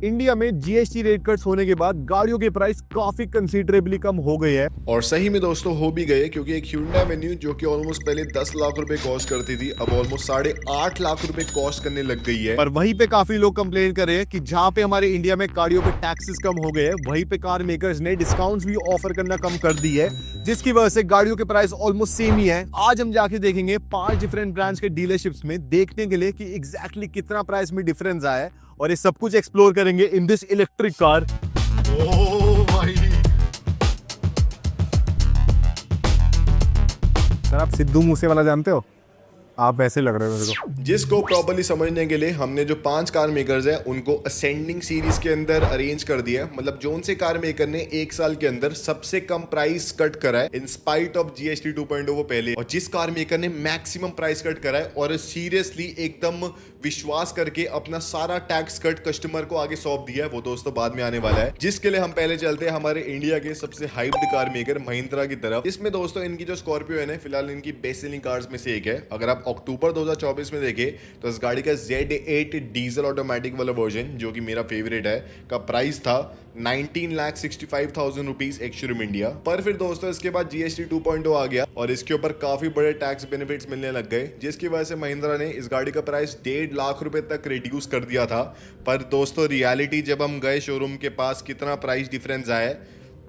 India में GST rate cuts होने के बाद गाड़ियों के प्राइस काफी कंसीडरेबली कम हो गए हैं। और सही में दोस्तों हो भी गए, क्योंकि एक Hyundai Venue जो कि ऑलमोस्ट पहले 10 लाख रुपए कॉस्ट करती थी, अब ऑलमोस्ट 8.5 लाख रुपए कॉस्ट करने लग गई है। पर वहीं पे काफी लोग कंप्लेन कर रहे हैं कि जहां पे हमारे इंडिया में गाड़ियों पे टैक्सेस कम हो गए हैं, वहीं पे कार मेकर्स ने डिस्काउंट्स भी ऑफर करना कम कर दी है, जिसकी वजह से गाड़ियों के प्राइस ऑलमोस्ट सेम ही है। आज हम जाके देखेंगे 5 डिफरेंट ब्रांड्स के डीलरशिप्स में देखने के लिए कि एग्जैक्टली कितना प्राइस में डिफरेंस आया है, और ये सब कुछ एक्सप्लोर करेंगे इन दिस इलेक्ट्रिक कार। ओह भाई, सर आप सिद्धू मूसेवाला जानते हो? आप वैसे लग रहे हो मेरे को। जिसको प्रॉपर्ली समझने के लिए हमने जो 5 कार मेकर्स हैं उनको असेंडिंग सीरीज के अंदर अरेंज कर दिया है। मतलब जोन से कार मेकर ने 1 साल के अंदर सबसे कम प्राइस कट करा है इन स्पाइट ऑफ जीएसटी 2.0 वो पहले, और जिस कार मेकर ने मैक्सिमम प्राइस कट करा है और सीरियसली एकदम विश्वास करके अपना सारा टैक्स कट कस्टमर को आगे सौंप दिया है, वो दोस्तों बाद में आने वाला है। जिसके लिए हम पहले चलते हैं हमारे इंडिया के सबसे हाइप्ड कार मेकर महिंद्रा की तरफ। इसमें दोस्तों इनकी जो स्कॉर्पियो है फिलहाल इनकी बेस्ट सेलिंग कार्स में से एक है। अगर आप अक्टूबर 2024 में देखें तो इस गाड़ी का Z8 डीजल ऑटोमेटिक वाला वर्जन, जो कि मेरा फेवरेट है, का प्राइस था 19,65,000 रुपीज एक्स शोरूम इंडिया। पर फिर दोस्तों इसके बाद जीएसटी 2.0 आ गया और इसके ऊपर काफी बड़े टैक्स बेनिफिट्स मिलने लग गए, जिसकी वजह से महिंद्रा ने इस गाड़ी का प्राइस 1.5 लाख रुपए तक रिड्यूस कर दिया था। पर दोस्तों रियलिटी जब हम गए शोरूम के पास कितना प्राइस डिफरेंस आया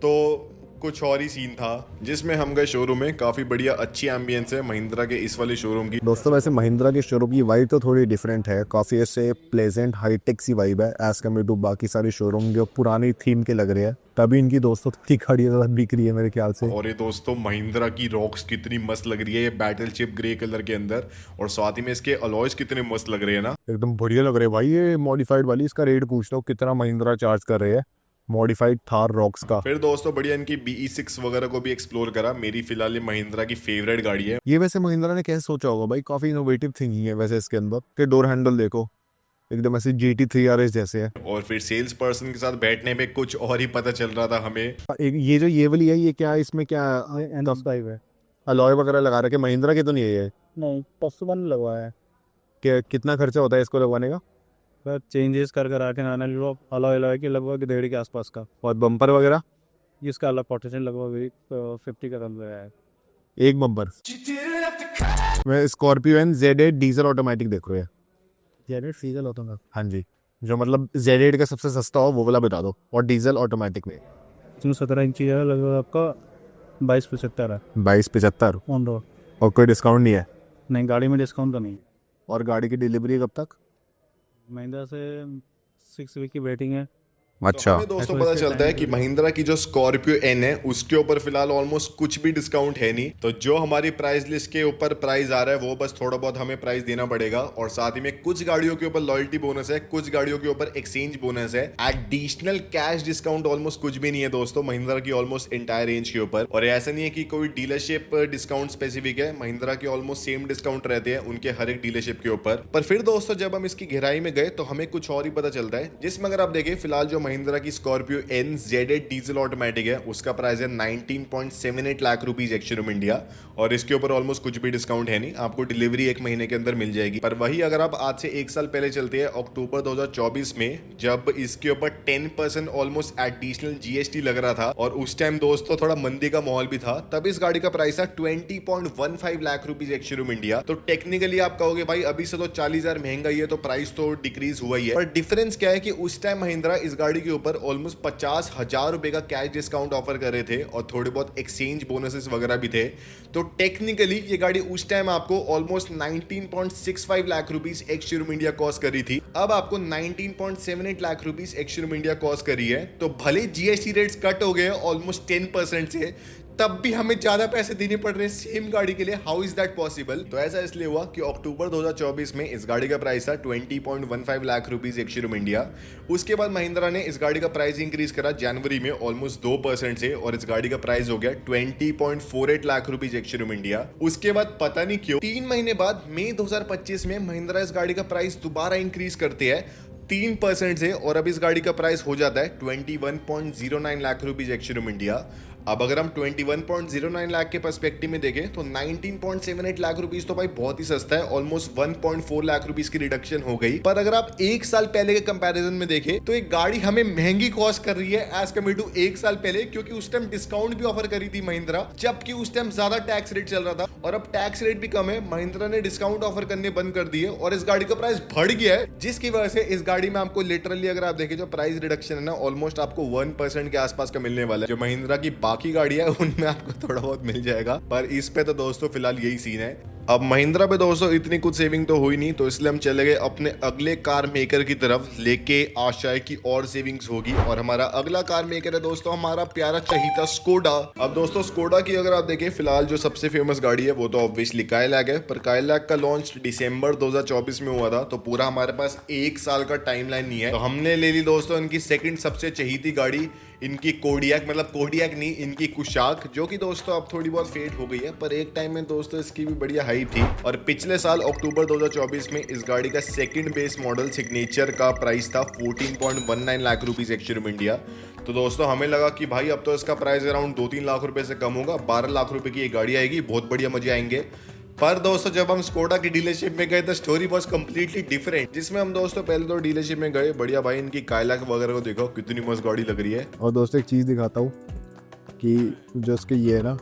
तो कुछ और ही सीन था। जिसमें हम गए शोरूम में, काफी बढ़िया अच्छी एम्बियंस है महिंद्रा के इस वाले शोरूम की। दोस्तों वैसे महिंद्रा के शोरूम की वाइब तो थोड़ी डिफरेंट है, काफी ऐसे प्लेजेंट हाईटेक सी वाइब है एज कम्पेयर टू बाकी सारे शोरूम जो पुरानी थीम के लग रहे हैं। तभी इनकी दोस्तों कितनी खड़ी बिक रही है मेरे ख्याल से। और ये दोस्तों महिंद्रा की रॉक्स कितनी मस्त लग रही है ये बैटलशिप ग्रे कलर के अंदर, और साथ ही में इसके अलॉयज कितने मस्त लग रहे हैं ना, एकदम बढ़िया लग रहे हैं भाई। ये मॉडिफाइड वाली, इसका रेट पूछ लो कितना महिंद्रा चार्ज कर रहे हैं मॉडिफाइड थार रॉक्स का। फिर दोस्तों बढ़िया इनकी BE6 वगैरह को भी एक्सप्लोर करा। मेरी फिलहाल ये महिंद्रा की फेवरेट गाड़ी है। ये वैसे महिंद्रा ने कैसे सोचा होगा भाई, काफी इनोवेटिव थिंकिंग है वैसे इसके अंदर। के डोर हैंडल देखो एकदम ऐसे GT3 RS जैसे है। और फिर सेल्स पर्सन के साथ बैठने में कुछ और ही पता चल रहा था हमें। एक ये जो ये वाली है, ये क्या है, इसमें क्या एंड ऑफ ड्राइव है। अलॉय वगैरह लगा रखे महिंद्रा के तो नहीं है ये? नहीं, पॉसिबल लगवाया है। कितना खर्चा होता है इसको लगवाने का? बस चेंजेस कर आके आने लो अलॉय अलॉय के लगभग 1.5 के आसपास का। और बम्पर वगैरह इसका अलग पोर्टेशन लगभग 50 का कम है। एक बम्पर। मैं Scorpio and Z8 diesel automatic देख रहे हैं। जेनेट डीजल होता है। हाँ जी, जो मतलब Z8 का सबसे सस्ता हो वो वाला बता दो, और डीजल ऑटोमेटिक में। इसमें 17 इंची है, लगभग आपका 22-75 है 22-75 ऑन रोड। और कोई डिस्काउंट नहीं है? नहीं, गाड़ी में डिस्काउंट तो नहीं। और गाड़ी की डिलीवरी कब तक? महिंद्रा से 6 वीक की वेटिंग है। अच्छा, तो हमें दोस्तों पता चलता है कि महिंद्रा की जो स्कॉर्पियो N है उसके ऊपर फिलहाल ऑलमोस्ट कुछ भी डिस्काउंट है नहीं। तो जो हमारी प्राइस लिस्ट के ऊपर प्राइस आ रहा है वो बस थोड़ा बहुत हमें प्राइस देना पड़ेगा, और साथ ही में कुछ गाड़ियों के ऊपर लॉयल्टी बोनस है, कुछ गाड़ियों के ऊपर एक्सचेंज बोनस है। एडिशनल कैश डिस्काउंट ऑलमोस्ट कुछ भी नहीं है दोस्तों महिंद्रा की ऑलमोस्ट एंटायर रेंज के ऊपर। और ऐसा नहीं है कि कोई डीलरशिप डिस्काउंट स्पेसिफिक है, महिंद्रा के ऑलमोस्ट सेम डिस्काउंट रहते हैं उनके हर एक डीलरशिप के ऊपर। पर फिर दोस्तों जब हम इसकी गहराई में गए तो हमें कुछ और ही पता चलता है, जिसमें अगर आप देखें फिलहाल जो महिंद्रा की Scorpio N Z8 diesel automatic है उसका प्राइस है 19.78 lakh rupees ex showroom India, और इसके ऊपर ऑलमोस्ट कुछ भी डिस्काउंट है नहीं, आपको डिलीवरी 1 महीने के अंदर मिल जाएगी। पर वही अगर आप आज से 1 साल पहले चलते हैं अक्टूबर 2024 में, जब इसके ऊपर 10% ऑलमोस्ट एडिशनल GST लग रहा था, और उस टाइम दोस्तों थोड़ा मंदी का माहौल भी था, तब इस गाड़ी का प्राइस था 20.15 lakh rupees ex showroom India. तो टेक्निकली आप कहोगे भाई अभी से तो 40,000 महंगा ही है, तो प्राइस तो डिक्रीज हुआ ही है। पर डिफरेंस क्या है कि उस टाइम महिंद्रा इस गाड़ी के ऊपर ऑलमोस्ट 50,000 रुपए का कैश डिस्काउंट ऑफर कर रहे थे, और थोड़े बहुत एक्सचेंज बोनसेस वगैरह भी थे। तो टेक्निकली ये गाड़ी उस टाइम आपको almost 19.65 lakh rupees ex showroom India cost करी थी, अब आपको 19.78 lakh rupees ex showroom India cost करी है। तो भले GST रेट्स कट हो गए ऑलमोस्ट 10% से, तब भी हमें ज्यादा पैसे देने पड़ रहे हैं सेम गाड़ी के लिए। How is that possible? तो ऐसा इसलिए हुआ कि अक्टूबर 2024 में इस गाड़ी का प्राइस था 20.15 lakh rupees ex showroom India. उसके बाद महिंद्रा ने इस गाड़ी का प्राइस इंक्रीज करा जनवरी में ऑलमोस्ट 2% से, और इस गाड़ी का प्राइस हो गया 20.48 lakh rupees ex showroom India. उसके बाद पता नहीं क्यों 3 महीने बाद मई 2025 में महिंद्रा इस गाड़ी का प्राइस दोबारा इंक्रीज करते हैं 3% से, और अब इस गाड़ी का प्राइस हो जाता है 21.09 lakh rupees ex showroom India. अब अगर हम 21.09 लाख के पर्सपेक्टिव में देखें तो 19.78 लाख रुपीस तो भाई बहुत ही सस्ता है, ऑलमोस्ट 1.4 लाख रुपीस की रिडक्शन हो गई। पर अगर आप एक साल पहले के कंपैरिजन में देखें तो एक गाड़ी हमें महंगी कॉस्ट कर रही है एज कम्पेयर टू एक साल पहले, क्योंकि उस टाइम डिस्काउंट भी ऑफर करी थी महिंद्रा, जबकि उस टाइम ज्यादा टैक्स रेट चल रहा था और अब टैक्स रेट भी कम है। महिंद्रा ने डिस्काउंट ऑफर करने बंद कर दिए और इस गाड़ी का प्राइस बढ़ गया है, जिसकी वजह से इस गाड़ी में आपको लिटरली अगर आप देखें जो प्राइस रिडक्शन है ना ऑलमोस्ट आपको 1% के आसपास का मिलने वाला है। जो महिंद्रा की बाकी गाड़ियां है उनमें आपको थोड़ा बहुत मिल जाएगा, पर इस पे तो दोस्तों फिलहाल यही सीन है। अब महिंद्रा पे दोस्तों इतनी कुछ सेविंग तो हुई नहीं, तो इसलिए हम चले गए अपने अगले कार मेकर की तरफ, लेके आशा है कि और सेविंग्स होगी। और हमारा अगला कार मेकर है दोस्तों हमारा प्यारा चहीता स्कोडा। अब दोस्तों स्कोडा की अगर आप देखें फिलहाल जो सबसे फेमस गाड़ी है वो तो ऑब्वियसली काइलैक है, पर काइलैक का लॉन्च दिसंबर 2024 में हुआ था, तो पूरा हमारे पास एक साल का टाइमलाइन नहीं है। तो हमने ले ली दोस्तों इनकी सेकंड सबसे चहीती गाड़ी, इनकी कोडियक, मतलब कोडियक नहीं, इनकी कुशाक, जो कि दोस्तों अब थोड़ी बहुत फेड हो गई है, पर एक टाइम में दोस्तों इसकी भी बढ़िया हाइप थी। और पिछले साल अक्टूबर 2024 में इस गाड़ी का सेकंड बेस मॉडल सिग्नेचर का प्राइस था 14.19 लाख रुपीस एक्स-शोरूम इंडिया। तो दोस्तों हमें लगा कि भाई अब तो इसका प्राइस अराउंड 2-3 लाख रुपए से कम होगा, 12 लाख रुपए की ये गाड़ी आएगी, बहुत बढ़िया मजे आएंगे। पर दोस्तों जब हम स्कोडा की डीलरशिप में गए तो स्टोरी वाज कम्प्लीटली डिफरेंट, जिसमें हम दोस्तों पहले तो डीलरशिप में गए, बढ़िया भाई इनकी काइलैक वगैरह को देखो कितनी मस्त गाड़ी लग रही है। और दोस्तों एक चीज़ दिखाता हूँ कि जो इसके ये है ना,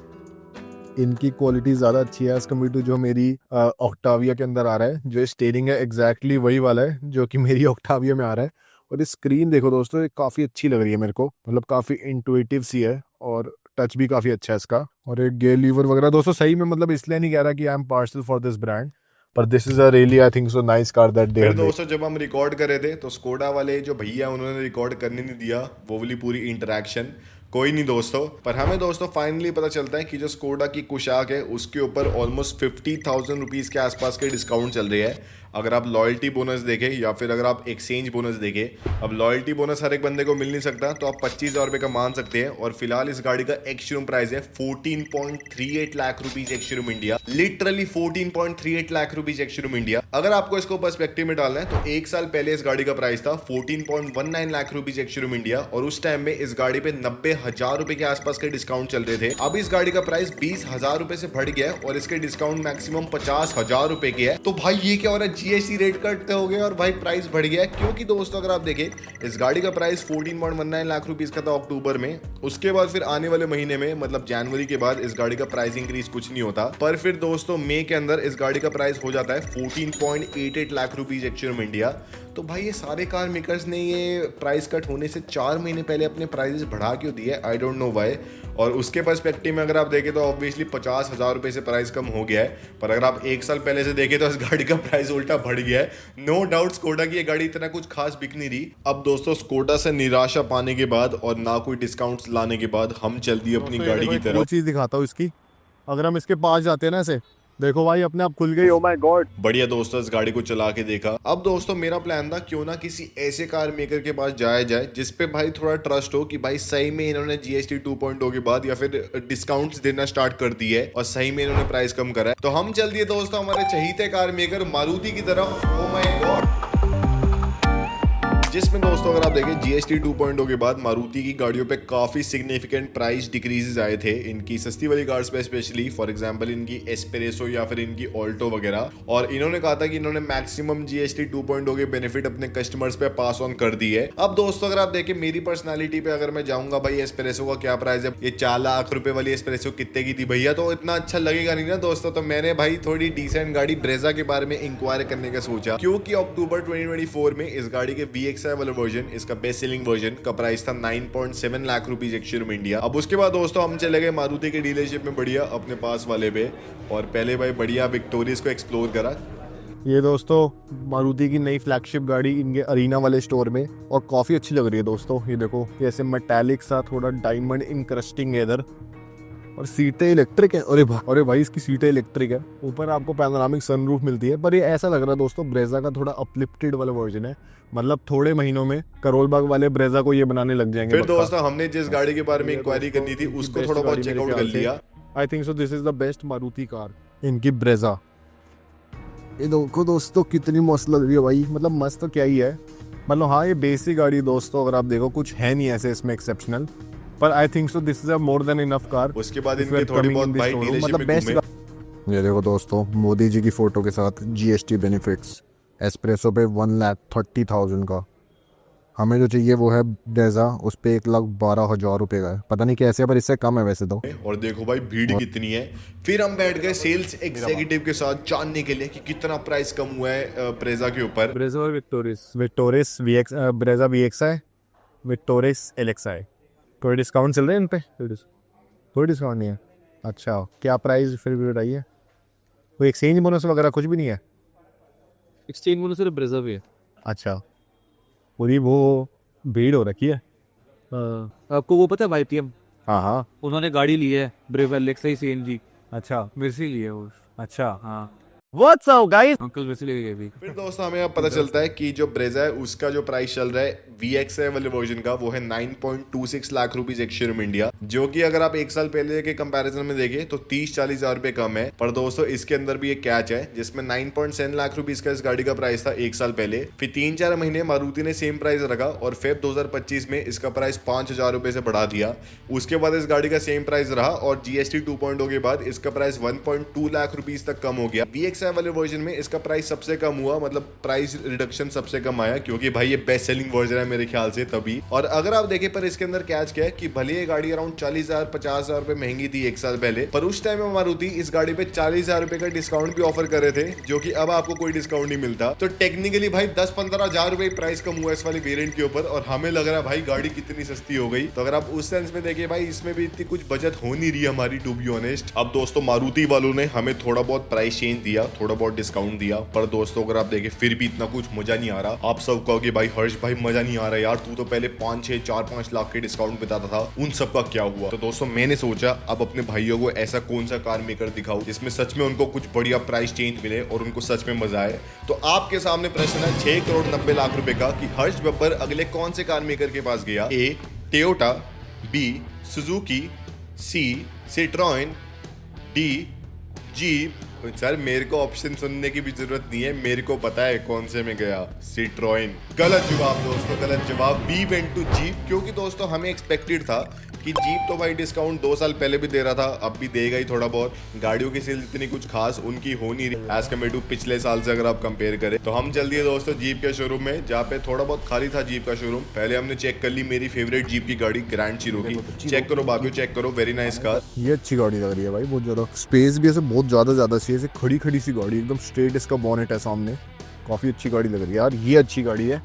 इनकी क्वालिटी ज़्यादा अच्छी है एज कम्पेयर टू जो मेरी ऑक्टाविया के अंदर आ रहा है। जो स्टीयरिंग है एग्जैक्टली वही वाला है जो कि मेरी ऑक्टाविया में आ रहा है। और इस स्क्रीन देखो दोस्तों, ये काफ़ी अच्छी लग रही है मेरे को, मतलब काफ़ी इंटुइटिव सी है और टच भी काफ़ी अच्छा है इसका। और एक गेयर लीवर वगैरह दोस्तों सही में, मतलब इसलिए नहीं कह रहा कि I am partial for this brand, पर this is a really I think so nice car that they. फिर दोस्तों जब हम रिकॉर्ड कर रहे थे तो स्कोडा वाले जो भैया उन्होंने रिकॉर्ड करने नहीं दिया वो वाली पूरी इंटरेक्शन। कोई नहीं दोस्तों, पर हमें दोस्तों फाइनली पता चलता है कि जो स्कोडा की कुशाक है उसके ऊपर ऑलमोस्ट 50,000 रुपीज़ के आसपास के डिस्काउंट चल रही है। अगर आप लॉयल्टी बोनस देखें या फिर अगर आप एक्सचेंज बोनस देखें, अब लॉयल्टी बोनस हर एक बंदे को मिल नहीं सकता, तो आप 25,000 रुपये का मान सकते हैं। और फिलहाल इस गाड़ी का एक्स-शोरूम प्राइस है 14.38 lakh rupees ex-showroom India, literally 14.38 lakh rupees ex-showroom India. अगर आपको इसको पर्सपेक्टिव में डालना है तो एक साल पहले इस गाड़ी का प्राइस था 14.19 लाख रुपीज एक्स-शोरूम इंडिया, और उस टाइम में इस गाड़ी पे 90,000 रुपए के आसपास के डिस्काउंट चल रहे थे। अब इस गाड़ी का प्राइस 20,000 रुपए से बढ़ गया है और इसके डिस्काउंट मैक्सिमम 50,000 रुपए की है। तो भाई ये क्या हो रहा है, जीएसटी रेट कट हो गए और भाई प्राइस बढ़ गया है। क्योंकि दोस्तों अगर आप देखें इस गाड़ी का प्राइस 14.19 लाख रुपीस का था अक्टूबर में, उसके बाद फिर आने वाले महीने में मतलब जनवरी के बाद इस गाड़ी का प्राइस इंक्रीज कुछ नहीं होता, पर फिर दोस्तों मई के अंदर इस गाड़ी का प्राइस हो जाता है 14.88 लाख रुपीस एक्स-शोरूम इंडिया। तो भाई ये सारे कार मेकर्स ने ये प्राइस कट होने से 4 महीने पहले अपने प्राइसेस बढ़ा क्यों दिए, आई डोंट नो व्हाई। और उसके पर्सपेक्टिव में अगर आप देखें तो ऑब्वियसली 50,000 रुपए से प्राइस कम हो गया है, पर अगर आप एक साल पहले से देखें तो इस गाड़ी का प्राइस उल्टा बढ़ गया है। नो डाउट स्कोडा की ये गाड़ी इतना कुछ खास बिक नहीं रही। अब दोस्तों स्कोडा से निराशा पाने के बाद और ना कोई डिस्काउंट्स लाने के बाद हम चल दिए अपनी गाड़ी की तरफ। चीज़ दिखाता हूँ इसकी, अगर हम इसके पास जाते हैं ना ऐसे, देखो भाई अपने आप खुल गई, ओ माय गॉड। बढ़िया दोस्तों इस गाड़ी को चला के देखा। अब दोस्तों मेरा प्लान था क्यों ना किसी ऐसे कार मेकर के पास जाया जाए जिसपे भाई थोड़ा ट्रस्ट हो कि भाई सही में इन्होंने जीएसटी 2.0 के बाद या फिर डिस्काउंट्स देना स्टार्ट कर दिए है और सही में इन्होंने प्राइस कम करा है। तो हम चल दिए दोस्तों हमारे चहीते कार मेकर मारुति की तरफ। ओ माय गॉड, जिसमें दोस्तों अगर आप देखें जीएसटी 2.0 के बाद मारुति की गाड़ियों पे काफी सिग्निफिकेंट प्राइस डिक्रीजेस आए थे, इनकी सस्ती वाली कार्स पे स्पेशली, फॉर एग्जांपल इनकी एस्प्रेसो या फिर इनकी ऑल्टो वगैरह। और इन्होंने कहा था कि इन्होंने मैक्सिमम जीएसटी 2.0 के बेनिफिट अपने कस्टमर्स पे पास ऑन कर दी है। अब दोस्तों अगर आप देखें मेरी पर्सनैलिटी पे अगर मैं जाऊंगा भाई एस्प्रेसो का क्या प्राइस है, ये 4 लाख रुपए वाली एस्प्रेसो कितने की थी भैया, तो इतना अच्छा लगेगा नहीं ना दोस्तों। तो मैंने भाई थोड़ी डिसेंट गाड़ी ब्रेजा के बारे में इंक्वायरी करने का सोचा, क्योंकि अक्टूबर 2024 में इस गाड़ी के VXI वाला वर्जन, इसका बेस्ट सेलिंग वर्जन का प्राइस था 9.7 लाख रुपीस एक्स-शोरूम इंडिया। अब उसके बाद दोस्तों हम चले गए मारुति के डीलरशिप में बढ़िया अपने पास वाले पे, और पहले भाई बढ़िया विक्टोरियस को एक्सप्लोर करा। ये दोस्तों मारुति की नई फ्लैगशिप गाड़ी इनके अरीना वाले स्टोर में, और काफ़ी अच्छी लग रही है दोस्तों। ये देखो ये ऐसे मेटालिक सा थोड़ा डायमंड इंक्रस्टिंग है इधर, और सीटें इलेक्ट्रिक है। अरे भाई इसकी सीटें इलेक्ट्रिक है, ऊपर आपको पैनोरामिक सनरूफ मिलती है। पर ये ऐसा लग रहा है दोस्तों ब्रेजा का थोड़ा अपलिफ्टेड वाला वर्जन है, मतलब थोड़े महीनों में करोल बाग वाले ब्रेजा को ये बनाने लग जाएंगे। फिर दोस्तों हमने जिस गाड़ी के बारे में इंक्वायरी करनी थी उसको थोड़ा बहुत चेकआउट कर लिया। आई think so this is the best Maruti car, इनकी ब्रेजा। ये देखो दोस्तों कितनी मस्त लग रही है भाई, मतलब मस्त तो क्या ही है, मतलब हाँ ये बेसिक गाड़ी दोस्तों, अगर आप देखो कुछ है नहीं ऐसे इसमें एक्सेप्शनल, पर आई think so this is a more than enough car. उसके बाद इनके थोड़ी बहुत भाई डीलरशिप मतलब में घूमे। ये देखो दोस्तों, मोदी जी की फोटो के साथ जीएसटी बेनिफिट्स, एस्प्रेसो पे 1,30,000 का। हमें जो चाहिए वो है ब्रेजा, उस पे 1,12,000 रुपये का है। पता नहीं कैसे है, पर इससे कम है वैसे तो। और देखो भाई भीड़ कितनी है। फिर हम बैठ गए सेल्स एग्जीक्यूटिव के साथ जानने के लिए कि कितना प्राइस कम हुआ है ब्रेजा के ऊपर। ब्रेजा और Victoris. Victoris VX, Brezza VXI, Victoris LXI। कोई डिस्काउंट चल रहे हैं इन पे? कोई डिस्काउंट नहीं है। अच्छा, क्या प्राइस फिर भी बताइए। कोई एक्सचेंज बोनस वगैरह कुछ भी नहीं है? एक्सचेंज बोनस सिर्फ ब्रेजा भी है। अच्छा, पूरी वो भीड़ हो रखी है। आपको वो पता है YTM? हाँ हाँ। उन्होंने गाड़ी ली है ब्रेवा लेक्साई CNG, अच्छा मेरे से ही ली है वो। अच्छा। हाँ, व्हाट्स अप गाइस? अंकल मेरे से लेके गए भी। फिर दोस्तों हमें अब पता चलता है कि जो ब्रेजा है उसका जो प्राइस चल रहा है VXI वाले वर्जन का वो है 9.26 लाख रुपीज एक्स-शोरूम इंडिया, जो कि अगर आप एक साल पहले के कंपैरिजन में देखें तो 30-40 हजार रुपए कम है। पर दोस्तों इसके अंदर भी एक कैच है, जिसमें 9.7 लाख रुपीज का इस गाड़ी का प्राइस था एक साल पहले। फिर 3-4 महीने मारुति ने सेम प्राइस रखा और फेब 2025 में इसका प्राइस 5,000 रुपए से बढ़ा दिया। उसके बाद इस गाड़ी का सेम प्राइस रहा और GST 2.0 के बाद इसका प्राइस 1.2 लाख रुपीज तक कम हो गया। VXI वाले वर्जन में इसका प्राइस सबसे कम हुआ, मतलब प्राइस रिडक्शन सबसे कम आया, क्योंकि भाई ये बेस्ट सेलिंग वर्जन है मेरे ख्याल से तभी। और अगर आप देखें पर इसके अंदर कैच क्या है कि भले ये गाड़ी अराउंड 40,000-50,000 रुपए महंगी थी एक साल पहले, पर उस टाइम में मारुति इस गाड़ी पे 40,000 रुपए का डिस्काउंट भी ऑफर कर रहे थे, जो कि अब आपको कोई डिस्काउंट नहीं मिलता। तो टेक्निकली भाई 10-15 हजार रुपए प्राइस कम हुआ इस वाले वेरिएंट के ऊपर, और हमें लग रहा है भाई गाड़ी कितनी सस्ती हो गई। तो अगर आप उस सेंस में देखिए भाई इसमें भी इतनी कुछ बचत हो नहीं रही हमारी, टू बी ऑनेस्ट। अब दोस्तों मारुति वालों ने हमें थोड़ा बहुत प्राइस चेंज दिया, थोड़ा बहुत डिस्काउंट दिया, पर दोस्तों अगर आप देखें फिर भी इतना कुछ मजा नहीं आ रहा। आप सब कहोगे भाई हर्ष भाई मजा नहीं आ रहा यार, तू तो पहले 5-6-4-5 लाख के डिस्काउंट बताता था, उन सब का क्या हुआ? तो दोस्तों मैंने सोचा अब अपने भाइयों को ऐसा कौन सा कार मेकर दिखाऊं जिसमें सच में उनको कुछ बढ़िया प्राइस चेंज मिले और उनको सच में मजा आए। तो आपके सामने प्रश्न है 6,90,00,000 रुपए का कि हर्ष बब्बर अगले कौन से कार मेकर के पास गया? A Toyota, B Suzuki, C Citroen, D jeep. Sir मेरे को ऑप्शन सुनने की भी जरूरत नहीं है, मेरे को पता है कौन से में गया, सिट्रोएन। गलत जवाब दोस्तों, गलत जवाब। बी वेंट टू जीप, क्योंकि दोस्तों हमें एक्सपेक्टेड था कि जीप तो भाई डिस्काउंट 2 साल पहले भी दे रहा था, अब भी देगा ही थोड़ा बहुत। गाड़ियों की सेल्स इतनी कुछ खास उनकी हो नहीं रही एज कम्पेयर टू पिछले साल से अगर आप कंपेयर करें। तो हम चल दिए दोस्तों जीप के शोरूम में, जहाँ पे थोड़ा बहुत खाली था जीप का शोरूम। पहले हमने चेक कर ली मेरी फेवरेट जीप की गाड़ी ग्रैंड चिरोकी। चेक करो बाबियो, चेक करो, वेरी नाइस कार। ये अच्छी गाड़ी लग रही है भाई, बहुत ज्यादा स्पेस भी ऐसे बहुत ज्यादा चाहिए, ऐसे खड़ी खड़ी सी गाड़ी, एकदम स्ट्रेट इसका बॉनेट है सामने, काफी अच्छी गाड़ी लग रही है यार, ये अच्छी गाड़ी है।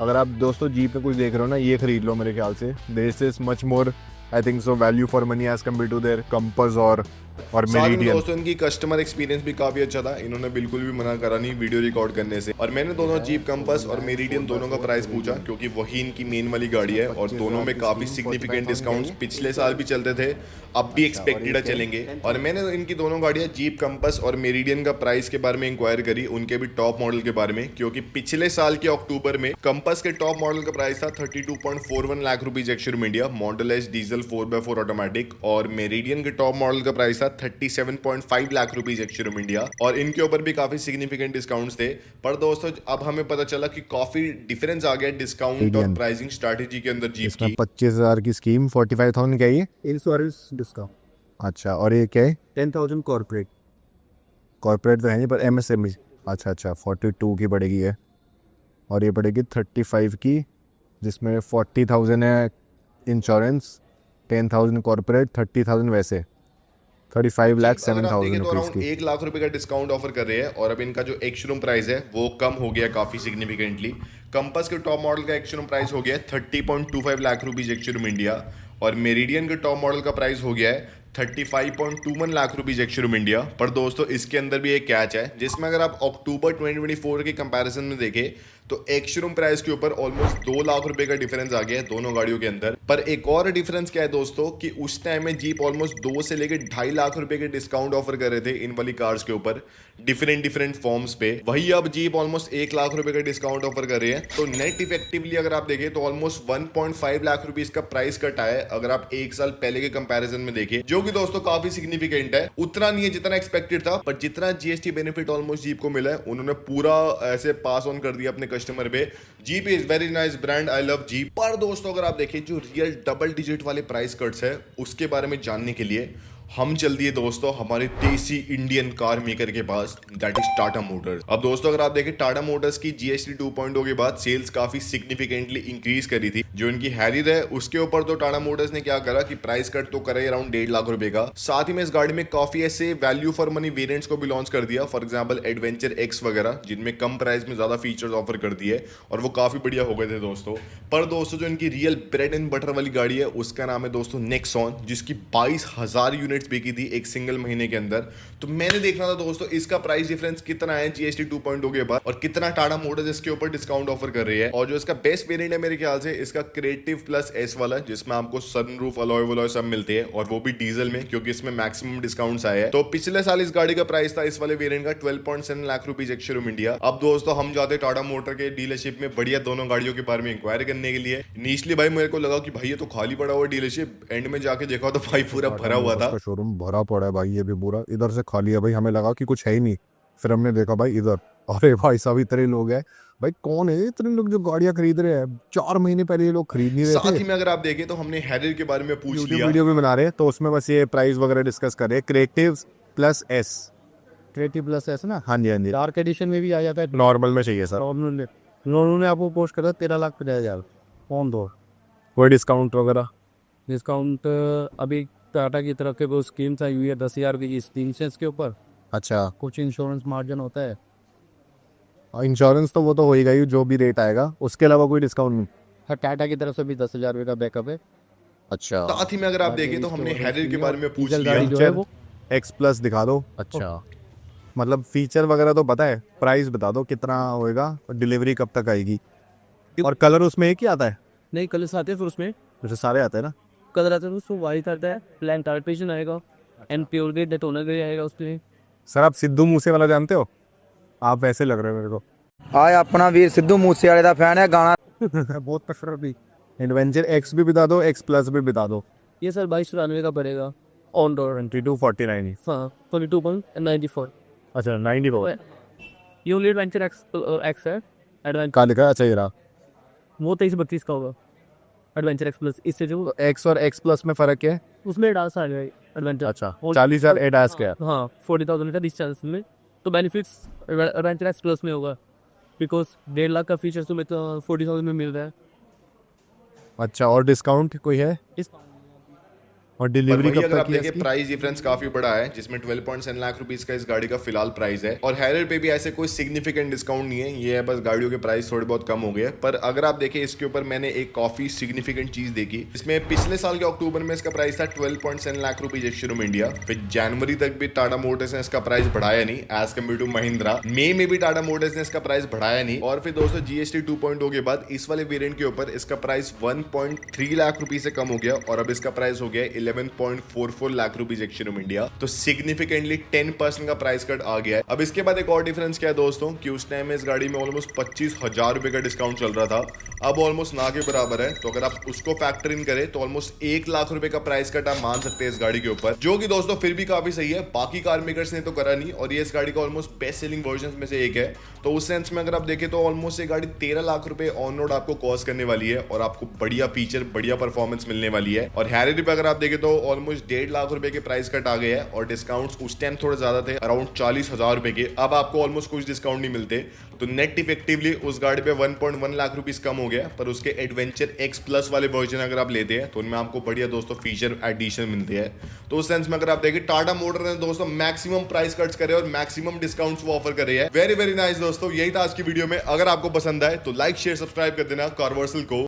अगर आप दोस्तों जीप में कुछ देख रहे हो ना, ये खरीद लो मेरे ख्याल से। This is much more I think so value for money as compare to their Compass और मेरिडियन। दोस्तों इनकी कस्टमर एक्सपीरियंस भी काफी अच्छा था, इन्होंने बिल्कुल भी मना करा नहीं वीडियो रिकॉर्ड करने से। और मैंने दोनों जीप कंपास और मेरिडियन दोनों का प्राइस पूछा, क्योंकि वही इनकी मेन वाली गाड़ी है और दोनों में काफी सिग्निफिकेंट डिस्काउंट्स पिछले साल भी चलते थे, अब भी एक्सपेक्टेड चलेंगे। और मैंने इनकी दोनों गाड़ियां जीप कंपास और मेरिडियन का प्राइस के बारे में इंक्वायर करी, उनके भी टॉप मॉडल के बारे में, क्योंकि पिछले साल के अक्टूबर में कंपास के टॉप मॉडल का प्राइस था 32.41 lakh rupees ex-showroom India, model S diesel 4x4 automatic. और मेरिडियन के टॉप मॉडल का प्राइस था 37.5 लाख रुपीज एक्स-शोरूम इंडिया, और इनके ऊपर भी काफी सिग्निफिकेंट डिस्काउंट्स थे। पर दोस्तों अब हमें पता चला कि काफी डिफरेंस आ गया डिस्काउंट और प्राइसिंग स्ट्रैटेजी के अंदर जीप की। 25,000 की स्कीम, 45,000 क्या है? Insurance discount. अच्छा, और ये क्या है? 10,000 कॉर्पोरेट। कॉर्पोरेट तो है नहीं, पर MSME। अच्छा 42 की पड़ेगी है, और ये पड़ेगी 35 की, जिसमें 40,000 है इंश्योरेंस, 10,000 कॉर्पोरेट, 30,000 वैसे, 35,07,000 रुपीज की। 1 लाख रुपए का डिस्काउंट ऑफर कर रहे हैं। और अब इनका जो एक्स-शोरूम प्राइस है वो कम हो गया काफी सिग्निफिकेंटली। कंपास के टॉप मॉडल का एक्स-शोरूम प्राइस हो गया है 30.25 लाख रुपीज एक्स-शोरूम इंडिया, और मेरिडियन के टॉप मॉडल का प्राइस हो गया है 35.21 लाख रुपीज एक्स-शोरूम इंडिया। पर दोस्तों इसके अंदर भी एक कैच है, जिसमें अगर आप अक्टूबर 2024 के कंपैरिजन में देखें तो एक्स-शोरूम प्राइस के ऊपर ऑलमोस्ट 2 लाख रुपए का डिफरेंस आ गया है दोनों गाड़ियों के अंदर। पर एक और डिफरेंस क्या है दोस्तों कि उस टाइम में जीप ऑलमोस्ट 2 से लेकर 2.5 लाख रुपए के डिस्काउंट ऑफर कर रहे थे इन वाली कार्स के ऊपर डिफरेंट फॉर्म्स पे। वही अब जीप ऑलमोस्ट 1 लाख रुपए का डिस्काउंट ऑफर कर रहे हैं। तो नेट इफेक्टिवली अगर आप देखें तो ऑलमोस्ट 1.5 लाख रुपीस का प्राइस कट आया है अगर आप एक साल पहले के कंपैरिजन में देखें, जो कि दोस्तों काफी सिग्निफिकेंट है। उतना नहीं है जितना एक्सपेक्टेड था, पर जितना जीएसटी बेनिफिट ऑलमोस्ट जीप को मिला है उन्होंने पूरा ऐसे पास ऑन कर दिया अपने कस्टमर पे। Jeep is very nice brand, I love jeep. पर दोस्तों अगर आप देखें जो रियल डबल डिजिट वाले प्राइस कट्स है उसके बारे में जानने के लिए हम चल दिए दोस्तों हमारे देसी इंडियन कार मेकर के पास, दैट इज टाटा मोटर्स। अब दोस्तों अगर आप देखें टाटा मोटर्स की जीएसटी 2.0 के बाद सेल्स काफी सिग्निफिकेंटली इंक्रीज करी थी। जो इनकी हैरियर है उसके ऊपर तो टाटा मोटर्स ने क्या करा कि प्राइस कट तो करा अराउंड 1.5 लाख रुपए का। साथ ही में इस गाड़ी में काफी ऐसे वैल्यू फॉर मनी वेरिएंट्स को भी लॉन्च कर दिया, फॉर एग्जाम्पल एडवेंचर एक्स वगैरह, जिनमें कम प्राइस में ज्यादा फीचर्स ऑफर कर दिए और वो काफी बढ़िया हो गए थे दोस्तों। पर दोस्तों जो इनकी रियल ब्रेड एंड बटर वाली गाड़ी है उसका नाम है दोस्तों नेक्सॉन, जिसकी 22,000 यूनिट्स बिकी थी एक सिंगल महीने के अंदर। तो मैंने देखना था दोस्तों इसका प्राइस डिफरेंस कितना है जीएसटी 2.0 के बाद और कितना टाटा मोटर्स इसके ऊपर डिस्काउंट ऑफर कर रही है। और जो इसका बेस्ट वेरिएंट है मेरे ख्याल से इसका क्रिएटिव प्लस एस वाला, जिसमें आपको सनरूफ अलॉय वलॉय सब मिलते हैं और वो भी डीजल में, क्योंकि इसमें मैक्सिमम डिस्काउंट्स आए हैं। तो पिछले साल इस गाड़ी का प्राइस था इस वाले वेरिएंट का 12.7 लाख रुपीज एक्स-शोरूम इंडिया। अब दोस्तों हम जाते टाटा मोटर के डीलरशिप में बढ़िया दोनों गाड़ियों के बारे में इंक्वायरी करने के लिए। इनिशियली भाई मेरे को लगा कि भाई ये तो खाली पड़ा हुआ डीलरशिप, एंड में जाके देखा तो भाई पूरा भरा हुआ था। शोरूम भरा पड़ा है भाई, ये भी पूरा इधर से खाली है भाई। हमें लगा कि कुछ है ही नहीं, फिर हमने देखा भाई इधर, अरे भाई साहब इतने लोग हैं भाई। कौन है इतने लोग जो गाड़ियां खरीद रहे हैं? 4 महीने पहले ये लोग खरीद नहीं रहे थे। साथ ही में अगर आप देखें तो हमने हैरियर के बारे में पूछ लिया, वीडियो भी बना रहे हैं तो उसमें बस ये प्राइस वगैरह डिस्कस कर रहे हैं। Creative plus S, creative plus S ना, हाँ जी हाँ जी, डार्क एडिशन में भी आ जाता है। नॉर्मल में चाहिए सर। उन्होंने आपको पोस्ट करा 13,50,000 कौन दो कोई डिस्काउंट वगैरह? डिस्काउंट अभी टाटा की तरफ से वो स्कीम्स आई हुई है 10,000 की स्कीम से इसके ऊपर अच्छा, कुछ इंश्योरेंस मार्जिन होता है। इंश्योरेंस तो वो तो होएगा ही जो भी रेट आएगा, उसके अलावा कोई डिस्काउंट नहीं? हाँ, टाटा की तरफ से भी 10,000 रुपये का बैकअप है। अच्छा, साथ ही में अगर आप देखें तो हमने हैरियर के बारे में पूछ डीजल लिया। गाड़ी जो है वो एक्स प्लस दिखा दो। अच्छा, मतलब फीचर वगैरह तो पता है, प्राइस बता दो कितना होएगा और डिलीवरी कब तक आएगी, और कलर उसमें एक ही आता है? नहीं कलर्स आते हैं फिर उसमें, जैसे सारे आते हैं ना। कलर आता है उसमें वाइट आता है, प्लान टार्पेशन आएगा एंड प्योर ग्रेड डेटोनर ग्रे आएगा उसमें। सर आप सिद्धू मूसेवाला जानते हो? आप वैसे लग रहे हो मेरे को। आए अपना वीर सिद्धू मूसेवाले दा फैन है, गाना बहुत पसंद भी। एडवेंचर एक्स भी बता दो, एक्स प्लस भी बता दो। ये सर 2294 का पड़ेगा ऑन रोड। 2249। हाँ 22.94। अच्छा 94। ये ओनली एडवेंचर एक्स है। एडवेंचर कहाँ लिखा है? अच्छा ये रहा। वो 2332 का होगा एडवेंचर एक्स प्लस। इससे जो एक्स और एक्स प्लस में फर्क क्या है? उसमें एडास आ गया एडवेंचर। अच्छा 40,000 एडास क्या? हाँ 40,000 का डिस्चार्ज में। तो बेनिफिट्स एडवेंचर एक्स प्लस में होगा बिकॉज 1.5 लाख का फीचर तुम्हें तो 40,000 में मिल रहा है। अच्छा, और डिस्काउंट कोई है? इस और पर डिलीवरी वही कब अगर तक आप की है देखें इसकी? प्राइस डिफरेंस काफी बड़ा है, जिसमें 12.7 लाख रुपीस का इस गाड़ी का फिलहाल प्राइस है। और हैरियर पे भी ऐसे कोई सिग्निफिकेंट डिस्काउंट नहीं है, ये है बस गाड़ियों के प्राइस थोड़े बहुत कम हो गए। पर अगर आप देखें इसके ऊपर मैंने एक काफी सिग्निफिकेंट चीज देखी, इसमें पिछले साल के अक्टूबर में इसका प्राइस था 12.7 लाख रुपीज एक्स-शोरूम इंडिया। फिर जनवरी तक भी टाटा मोटर्स ने इसका प्राइस बढ़ाया नहीं एज कम्पेयर टू महिंद्रा। मई में भी टाटा मोटर्स ने इसका प्राइस बढ़ाया नहीं। और फिर दोस्तों जीएसटी 2.0 के बाद इस वाले वेरिएंट के ऊपर इसका प्राइस 1.3 लाख रुपीज से कम हो गया और अब इसका प्राइस हो गया 11.44 लाख रुपीज एक्स-शोरूम इंडिया। तो सिग्निफिकेंटली 10% का प्राइस कट आ गया है। अब इसके बाद एक और डिफरेंस क्या है दोस्तों कि उस टाइम में इस गाड़ी में ऑलमोस्ट 25,000 रुपए का डिस्काउंट चल रहा था, अब ऑलमोस्ट ना के बराबर है। तो अगर आप उसको फैक्टर इन करें तो ऑलमोस्ट 1 लाख रुपए का प्राइस कट आप मान सकते हैं इस गाड़ी के ऊपर, जो कि दोस्तों फिर भी काफी सही है। बाकी कार मेकर्स ने तो करा नहीं और ये इस गाड़ी का ऑलमोस्ट बेस्ट सेलिंग वर्जन में से एक है। तो उस सेंस में अगर आप देखें तो ऑलमोस्ट ये गाड़ी 13 लाख रुपए ऑन रोड आपको कॉस्ट करने वाली है और आपको बढ़िया फीचर बढ़िया परफॉर्मेंस मिलने वाली है। और हैरियर पे अगर आप देखें तो ऑलमोस्ट 1.5 लाख रुपए के प्राइस कट आ गए हैं और डिस्काउंट्स उस टाइम थोड़े ज्यादा थे, अराउंड 40,000 रुपए के। अब आपको ऑलमोस्ट कुछ डिस्काउंट नहीं मिलते। तो नेट इफेक्टिवली उस गाड़ी पे 1.1 लाख रुपीस कम हो गया। पर उसके एडवेंचर एक्स प्लस वाले वर्जन अगर आप लेते हैं तो उनमें आपको बढ़िया दोस्तों फीचर एडिशन मिलते हैं। तो उस सेंस में अगर आप देखें टाटा मोटर ने दोस्तों मैक्सिमम प्राइस कट्स करे और मैक्सिमम डिस्काउंट्स वो ऑफर करे हैं। वेरी वेरी नाइस दोस्तों, यही था आज की वीडियो में। अगर आपको पसंद आए तो लाइक शेयर सब्सक्राइब कर देना कारवर्सल को।